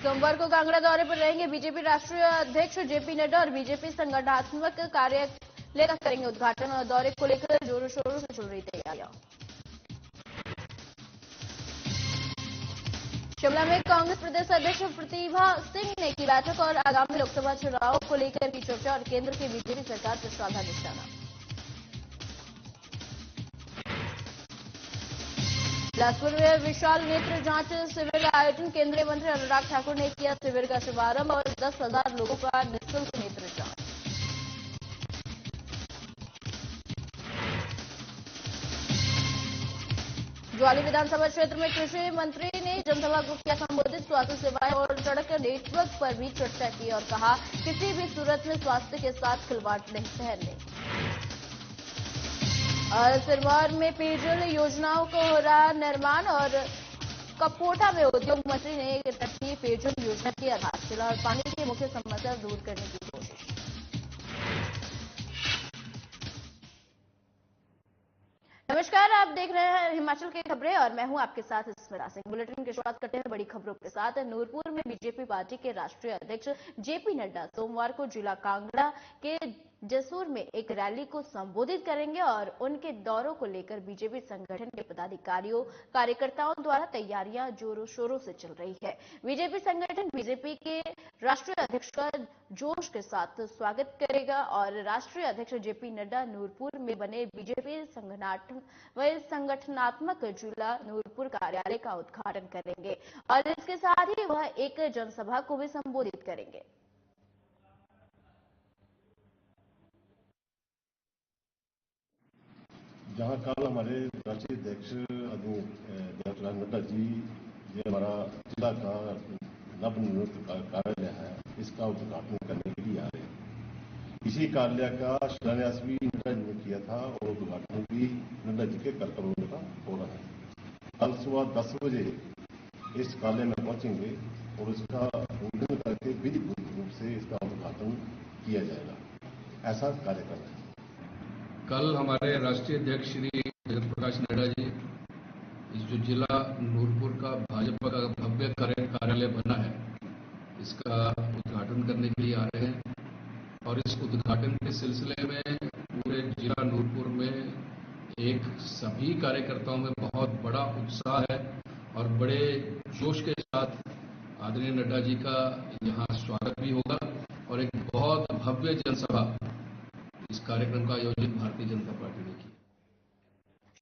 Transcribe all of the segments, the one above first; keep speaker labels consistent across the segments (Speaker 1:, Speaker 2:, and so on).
Speaker 1: सोमवार को कांगड़ा दौरे पर रहेंगे बीजेपी राष्ट्रीय अध्यक्ष जेपी नड्डा और बीजेपी संगठनात्मक कार्यालय का करेंगे उद्घाटन और दौरे को लेकर जोरों शोरों से चल रही तैयारियां। शिमला में कांग्रेस प्रदेश अध्यक्ष प्रतिभा सिंह ने की बैठक और आगामी लोकसभा चुनाव को लेकर की चर्चा और केंद्र की बीजेपी सरकार पर साधा निशाना। बिलासपुर में विशाल नेत्र जांच शिविर का आयोजन, केंद्रीय मंत्री अनुराग ठाकुर ने किया शिविर का शुभारंभ और 10,000 लोगों का निःशुल्क नेत्र जांच। ज्वाली विधानसभा क्षेत्र में कृषि मंत्री ने जनसभा को किया संबोधित, स्वास्थ्य सेवाएं और सड़क नेटवर्क पर भी चर्चा की और कहा किसी भी सूरत में स्वास्थ्य के साथ खिलवाड़ नहीं सहने। और सिरमौर में पेयजल योजनाओं को हो रहा निर्माण और कपोटा में उद्योग मंत्री ने तटीय पेयजल योजना की आधारशिला और पानी की मुख्य समस्या दूर करने की कोशिश। नमस्कार, आप देख रहे हैं हिमाचल की खबरें और मैं हूं आपके साथ स्मिता सिंह। बुलेटिन की शुरुआत करते हैं बड़ी खबरों के साथ। नूरपुर में बीजेपी पार्टी के राष्ट्रीय अध्यक्ष जेपी नड्डा सोमवार को जिला कांगड़ा के जसूर में एक रैली को संबोधित करेंगे और उनके दौरों को लेकर बीजेपी संगठन के पदाधिकारियों कार्यकर्ताओं द्वारा तैयारियां जोरों शोरों से चल रही है। बीजेपी संगठन बीजेपी के राष्ट्रीय अध्यक्ष का जोश के साथ स्वागत करेगा और राष्ट्रीय अध्यक्ष जेपी नड्डा नूरपुर में बने बीजेपी संगठनात्मक जिला नूरपुर कार्यालय का उद्घाटन करेंगे और इसके साथ ही वह एक जनसभा को भी संबोधित करेंगे।
Speaker 2: जहां कल हमारे राष्ट्रीय अध्यक्ष आदरणीय नड्डा जी ये हमारा जिला का नवनिर्मित कार्यालय है, इसका उद्घाटन करने के लिए आ रहे हैं। इसी कार्यालय का शिलान्यास भी नड्डा जी ने किया था और उद्घाटन भी नड्डा जी के कर्तव्यों का हो रहा है। कल सुबह 10 बजे इस कार्यालय में पहुंचेंगे और इसका उद्घाटन करके विधिवत रूप से इसका उद्घाटन किया जाएगा। ऐसा कार्यक्रम है।
Speaker 3: कल हमारे राष्ट्रीय अध्यक्ष श्री जगत प्रकाश नड्डा जी इस जो जिला नूरपुर का भाजपा का भव्य कार्यालय बना है, इसका उद्घाटन करने के लिए आ रहे हैं और इस उद्घाटन के सिलसिले में पूरे जिला नूरपुर में एक सभी कार्यकर्ताओं में बहुत बड़ा उत्साह है और बड़े जोश के साथ आदरणीय नड्डा जी का यहाँ स्वागत भी होगा और एक बहुत भव्य जनसभा इस कार्यक्रम का आयोजन भारतीय जनता पार्टी ने किया।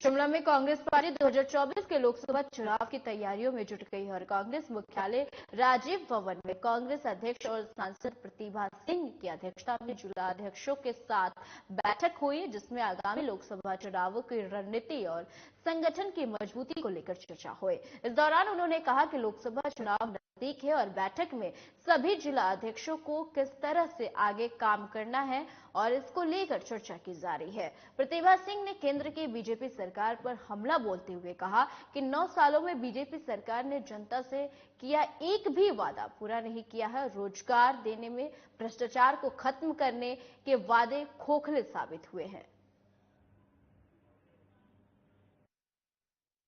Speaker 1: शिमला में कांग्रेस पार्टी 2024 के लोकसभा चुनाव की तैयारियों में जुट गई और कांग्रेस मुख्यालय राजीव भवन में कांग्रेस अध्यक्ष और सांसद प्रतिभा सिंह की अध्यक्षता में जिला अध्यक्षों के साथ बैठक हुई, जिसमें आगामी लोकसभा चुनावों की रणनीति और संगठन की मजबूती को लेकर चर्चा हुई। इस दौरान उन्होंने कहा कि लोकसभा चुनाव नजदीक है और बैठक में सभी जिला अध्यक्षों को किस तरह से आगे काम करना है और इसको लेकर चर्चा की जा रही है। प्रतिभा सिंह ने केंद्र की बीजेपी सरकार पर हमला बोलते हुए कहा कि 9 सालों में बीजेपी सरकार ने जनता से किया एक भी वादा पूरा नहीं किया है। रोजगार देने में भ्रष्टाचार को खत्म करने के वादे खोखले साबित हुए हैं।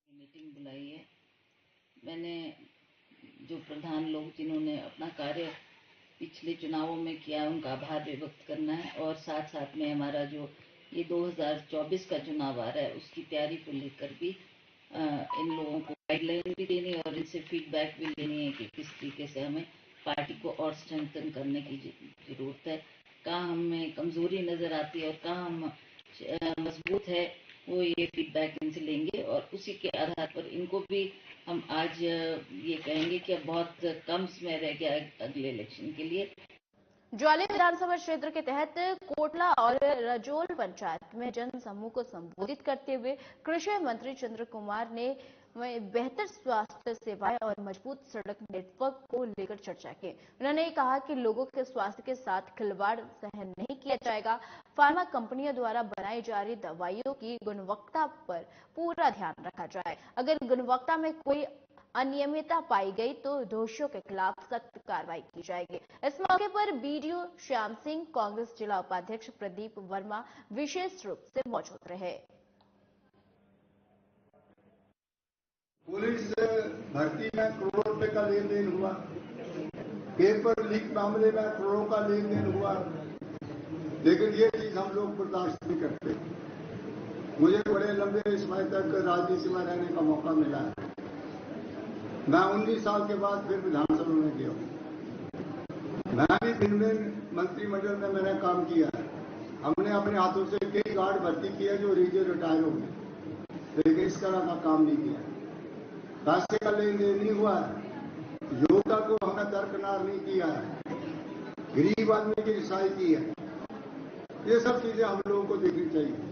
Speaker 4: मीटिंग बुलाई है। मैंने जो प्रधान लोग जिन्होंने अपना कार्य पिछले चुनावों में किया उनका आभार व्यक्त करना है और साथ साथ में हमारा जो ये 2024 का चुनाव आ रहा है उसकी तैयारी को लेकर भी इन लोगों को गाइडलाइन भी देनी है और इनसे फीडबैक भी लेनी है कि किस तरीके से हमें पार्टी को और स्ट्रेंथन करने की जरूरत है, कहाँ हमें कमजोरी नजर आती है और कहाँ हम मजबूत है, वो ये फीडबैक इनसे लेंगे और उसी के आधार पर इनको भी हम आज ये कहेंगे कि अब बहुत कम समय रह गया अगले इलेक्शन के लिए।
Speaker 1: ज्वाली विधानसभा क्षेत्र के तहत कोटला और रजोल पंचायत में जन समूह को संबोधित करते हुए कृषि मंत्री चंद्र कुमार ने बेहतर स्वास्थ्य सेवाएं और मजबूत सड़क नेटवर्क को लेकर चर्चा की। उन्होंने कहा कि लोगों के स्वास्थ्य के साथ खिलवाड़ सहन नहीं किया जाएगा। फार्मा कंपनियों द्वारा बनाई जा रही दवाइयों की गुणवत्ता पर पूरा ध्यान रखा जाए। अगर गुणवत्ता में कोई अनियमितता पाई गई तो दोषियों के खिलाफ सख्त कार्रवाई की जाएगी। इस मौके पर बीडीओ श्याम सिंह, कांग्रेस जिला उपाध्यक्ष प्रदीप वर्मा विशेष रूप से मौजूद रहे।
Speaker 5: पुलिस भर्ती में करोड़ों रुपए का लेन देन हुआ, पेपर लीक मामले में करोड़ों का लेन देन हुआ, लेकिन ये चीज हम लोग बर्दाश्त नहीं करते। मुझे बड़े लंबे समय तक राजनीति में रहने का मौका मिला है। मैं 19 साल के बाद फिर विधानसभा में गया हूँ। मैं भी दिन में मंत्रिमंडल में मैंने काम किया है। हमने अपने हाथों से कई गार्ड भर्ती किया जो रिटायर हो गए, लेकिन इस तरह का काम नहीं किया। पैसे का लेन देन नहीं हुआ है, योद्धा को हमने दरकिनार नहीं किया है, गरीब आदमी की रिसाई की है। ये सब चीजें हम लोगों को देखनी चाहिए।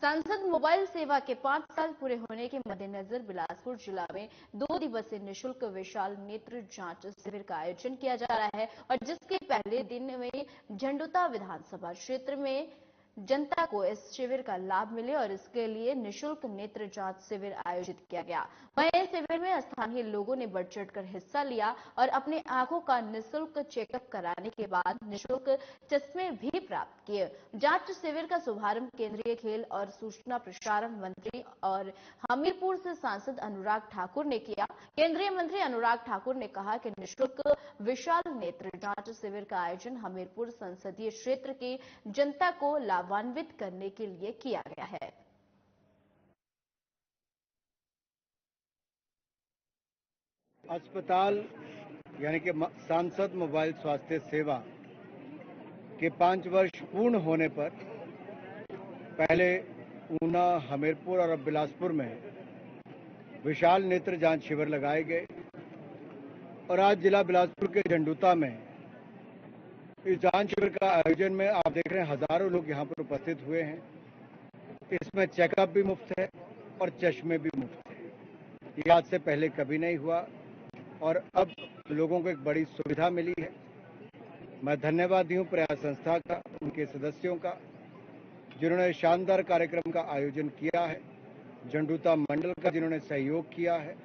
Speaker 1: सांसद मोबाइल सेवा के 5 साल पूरे होने के मद्देनजर बिलासपुर जिला में 2 दिवसीय निःशुल्क विशाल नेत्र जांच शिविर का आयोजन किया जा रहा है और जिसके पहले दिन में झंडुता विधानसभा क्षेत्र में जनता को इस शिविर का लाभ मिले और इसके लिए निःशुल्क नेत्र जांच शिविर आयोजित किया गया। वहीं इस शिविर में स्थानीय लोगों ने बढ़ चढ़कर हिस्सा लिया और अपने आंखों का निःशुल्क चेकअप कराने के बाद निःशुल्क चश्मे भी प्राप्त किए। जांच शिविर का शुभारंभ केंद्रीय खेल और सूचना प्रसारण मंत्री और हमीरपुर से सांसद अनुराग ठाकुर ने किया। केंद्रीय मंत्री अनुराग ठाकुर ने कहा कि निःशुल्क विशाल नेत्र जांच शिविर का आयोजन हमीरपुर संसदीय क्षेत्र की जनता को लाभान्वित करने के लिए किया गया है।
Speaker 6: अस्पताल यानी कि सांसद मोबाइल स्वास्थ्य सेवा के 5 वर्ष पूर्ण होने पर पहले ऊना, हमीरपुर और अब बिलासपुर में विशाल नेत्र जांच शिविर लगाए गए और आज जिला बिलासपुर के झंडुता में इस जांच शिविर का आयोजन में आप देख रहे हैं हजारों लोग यहां पर उपस्थित हुए हैं। इसमें चेकअप भी मुफ्त है और चश्मे भी मुफ्त है। ये आज से पहले कभी नहीं हुआ और अब लोगों को एक बड़ी सुविधा मिली है। मैं धन्यवादी हूं प्रयास संस्था का, उनके सदस्यों का, जिन्होंने शानदार कार्यक्रम का आयोजन किया है, झंडुता मंडल का जिन्होंने सहयोग किया है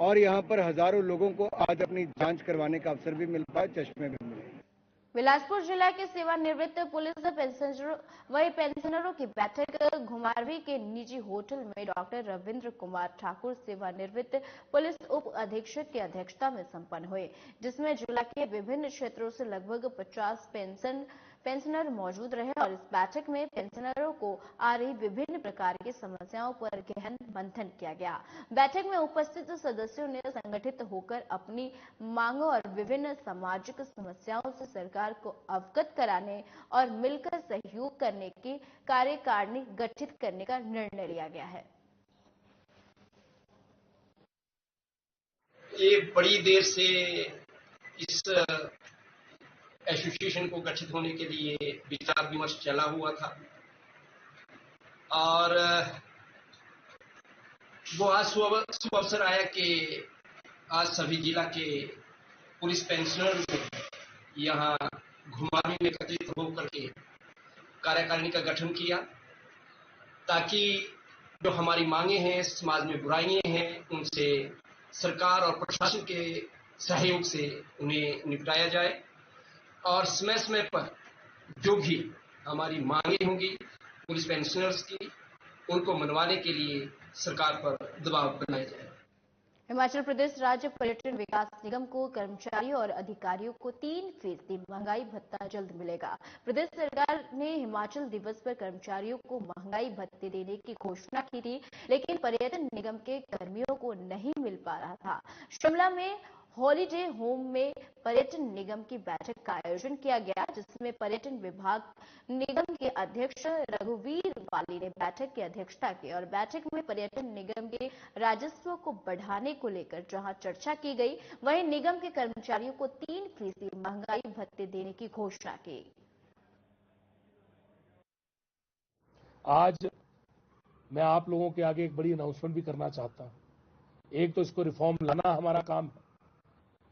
Speaker 6: और यहां पर हजारों लोगों को आज अपनी जांच करवाने का अवसर भी मिल पाया, चश्मे भी मिले।
Speaker 1: बिलासपुर जिला के सेवानिवृत्त पुलिस पेंशनरों की बैठक घुमारवी के निजी होटल में डॉक्टर रविंद्र कुमार ठाकुर सेवानिवृत्त पुलिस उप अधीक्षक की अध्यक्षता में संपन्न हुए, जिसमें जिला के विभिन्न क्षेत्रों से लगभग 50 पेंशनर मौजूद रहे और इस बैठक में पेंशनरों को आ रही विभिन्न प्रकार की समस्याओं पर गहन मंथन किया गया। बैठक में उपस्थित सदस्यों ने संगठित होकर अपनी मांगों और विभिन्न सामाजिक समस्याओं से सरकार को अवगत कराने और मिलकर सहयोग करने की कार्यकारिणी गठित करने का निर्णय लिया गया है।
Speaker 7: ये बड़ी देर से इस एसोसिएशन को गठित होने के लिए विचार विमर्श चला हुआ था और वो आज शुभ अवसर आया कि आज सभी जिला के पुलिस पेंशनर ने यहाँ घुमारवी में एकत्रित होकर के कार्यकारिणी का गठन किया ताकि जो हमारी मांगे हैं, समाज में बुराइयां हैं, उनसे सरकार और प्रशासन के सहयोग से उन्हें निपटाया जाए और समय समय पर जो भी हमारी मांगे होंगी पुलिस पेंशनर्स की, उनको मनवाने के लिए सरकार पर दबाव बनाया जाए।
Speaker 1: हिमाचल प्रदेश राज्य पर्यटन विकास निगम को कर्मचारियों और अधिकारियों को 3% महंगाई भत्ता जल्द मिलेगा। प्रदेश सरकार ने हिमाचल दिवस पर कर्मचारियों को महंगाई भत्ते देने की घोषणा की थी, लेकिन पर्यटन निगम के कर्मियों को नहीं मिल पा रहा था। शिमला में हॉलीडे होम में पर्यटन निगम की बैठक का आयोजन किया गया, जिसमें पर्यटन विभाग निगम के अध्यक्ष रघुवीर वाली ने बैठक की अध्यक्षता की और बैठक में पर्यटन निगम के राजस्व को बढ़ाने को लेकर जहां चर्चा की गई, वहीं निगम के कर्मचारियों को 3% महंगाई भत्ते देने की घोषणा की।
Speaker 8: आज मैं आप लोगों के आगे एक बड़ी अनाउंसमेंट भी करना चाहता हूं। एक तो इसको रिफॉर्म लाना हमारा काम है,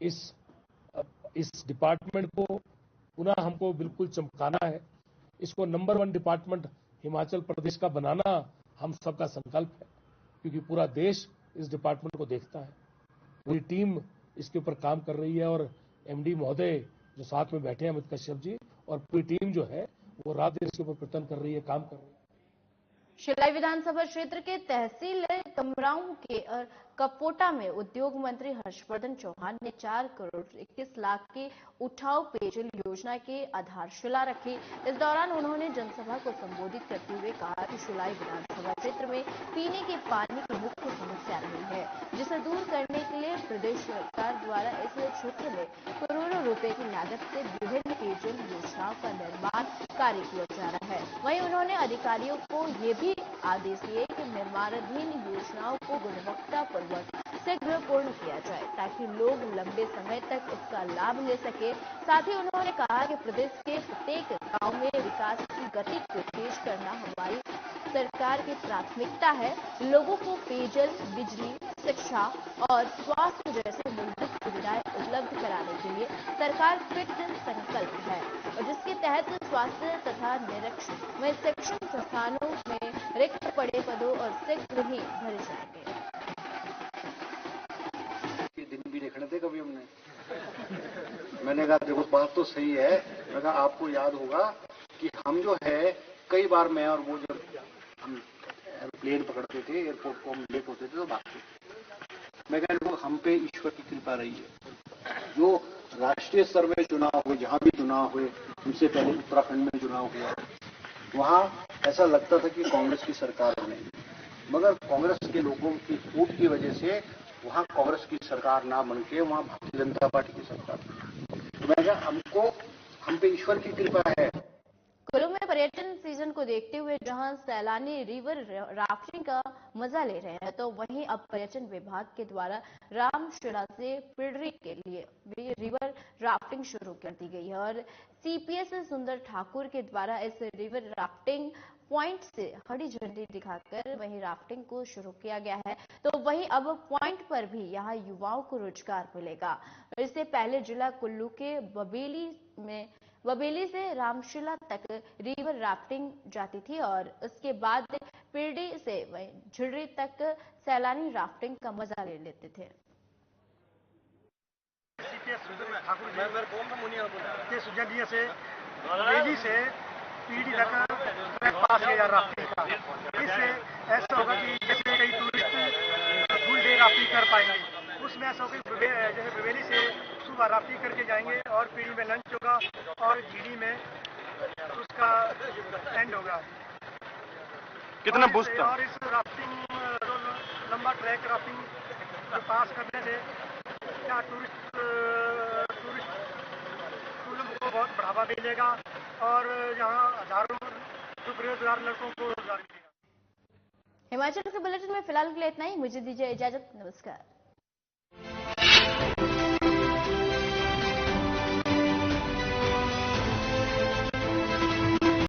Speaker 8: इस डिपार्टमेंट को पुनः हमको बिल्कुल चमकाना है, इसको नंबर 1 डिपार्टमेंट हिमाचल प्रदेश का बनाना हम सबका संकल्प है, क्योंकि पूरा देश इस डिपार्टमेंट को देखता है। पूरी टीम इसके ऊपर काम कर रही है और एमडी महोदय जो साथ में बैठे हैं अमित कश्यप जी और पूरी टीम जो है वो रात दिन इसके ऊपर प्रयत्न कर रही है, काम कर रही है।
Speaker 1: शिलाई विधानसभा क्षेत्र के तहसील कमराऊ के कपोटा में उद्योग मंत्री हर्षवर्धन चौहान ने 4 करोड़ 21 लाख की उठाऊ पेयजल योजना की आधारशिला रखी। इस दौरान उन्होंने जनसभा को संबोधित करते हुए कहा कि शुलाई विधानसभा क्षेत्र में पीने के पानी की मुख्य समस्या रही है, जिसे दूर करने के लिए प्रदेश सरकार द्वारा इस क्षेत्र में करोड़ों रुपए की लागत से विभिन्न पेयजल योजनाओं का निर्माण कार्य किया जा रहा है। वहीं उन्होंने अधिकारियों को ये भी आदेश दिए कि निर्माणाधीन योजनाओं को गुणवत्तापूर्वक शीघ्र पूर्ण किया जाए, ताकि लोग लंबे समय तक इसका लाभ ले सके। साथ ही उन्होंने कहा कि प्रदेश के प्रत्येक गांव में विकास की गति को तेज करना हमारी सरकार की प्राथमिकता है। लोगों को पेयजल, बिजली, शिक्षा और स्वास्थ्य जैसे मूलभूत सुविधाएं उपलब्ध कराने के लिए सरकार कृत संकल्प है, और जिसके तहत स्वास्थ्य तथा निरीक्षण में शिक्षण संस्थानों में रिक्त पड़े पदों और शीघ्र ही भरे जाएंगे।
Speaker 9: दिन भी देखने थे कभी हमने। मैंने कहा देखो बात तो सही है। मैं कहा आपको याद होगा कि हम जो है कई बार मैं और वो जब हम एयरप्लेन पकड़ते थे, एयरपोर्ट को हम लेट होते थे तो भागते थे। मैं कह देखो हम पे ईश्वर की कृपा रही है। जो राष्ट्रीय स्तर में चुनाव हुए, जहां भी चुनाव हुए, उनसे पहले उत्तराखंड में चुनाव हुआ, वहां ऐसा लगता था कि कांग्रेस की सरकार बनेगी, मगर कांग्रेस के लोगों की वोट की वजह से वहां कांग्रेस की सरकार ना बनके वहां भारतीय जनता पार्टी की सरकार। तो मैं कहा हम पे ईश्वर की कृपा है।
Speaker 1: कुल्लू में पर्यटन सीजन को देखते हुए जहां सैलानी रिवर राफ्टिंग का मजा ले रहे हैं, तो वहीं अब पर्यटन विभाग के द्वारा रामशिला से पिडरी के लिए भी रिवर राफ्टिंग शुरू कर दी गई है, और सीपीएस सुंदर ठाकुर के द्वारा इस रिवर राफ्टिंग पॉइंट से हरी झंडी दिखाकर वहीं राफ्टिंग को शुरू किया गया है। तो वहीं अब पॉइंट पर भी यहां युवाओं को रोजगार मिलेगा। इससे पहले जिला कुल्लू के बबेली से रामशिला तक रिवर राफ्टिंग जाती थी, और उसके बाद पिरडी से झिड़री तक सैलानी राफ्टिंग का मजा ले लेते थे।
Speaker 10: से पीढ़ी तक ट्रैक पास किया राफ्टिंग का। इससे ऐसा होगा कि जैसे कई टूरिस्ट फुल डे राफ्टिंग कर पाएंगे, उसमें ऐसा होगा जैसे बबेली से सुबह राफ्टिंग करके जाएंगे और पीढ़ी में लंच होगा और झीड़ी में उसका एंड होगा।
Speaker 9: कितना बूस्ट
Speaker 10: और इस राफ्टिंग लंबा ट्रैक राफ्टिंग पास करने से क्या टूरिस्ट को बहुत बढ़ावा मिलेगा और यहाँ हजारों बेरोजगार लड़कों को रोजगार मिलेगा।
Speaker 1: हिमाचल के बुलेटिन में फिलहाल के लिए इतना ही। मुझे दीजिए इजाजत। नमस्कार।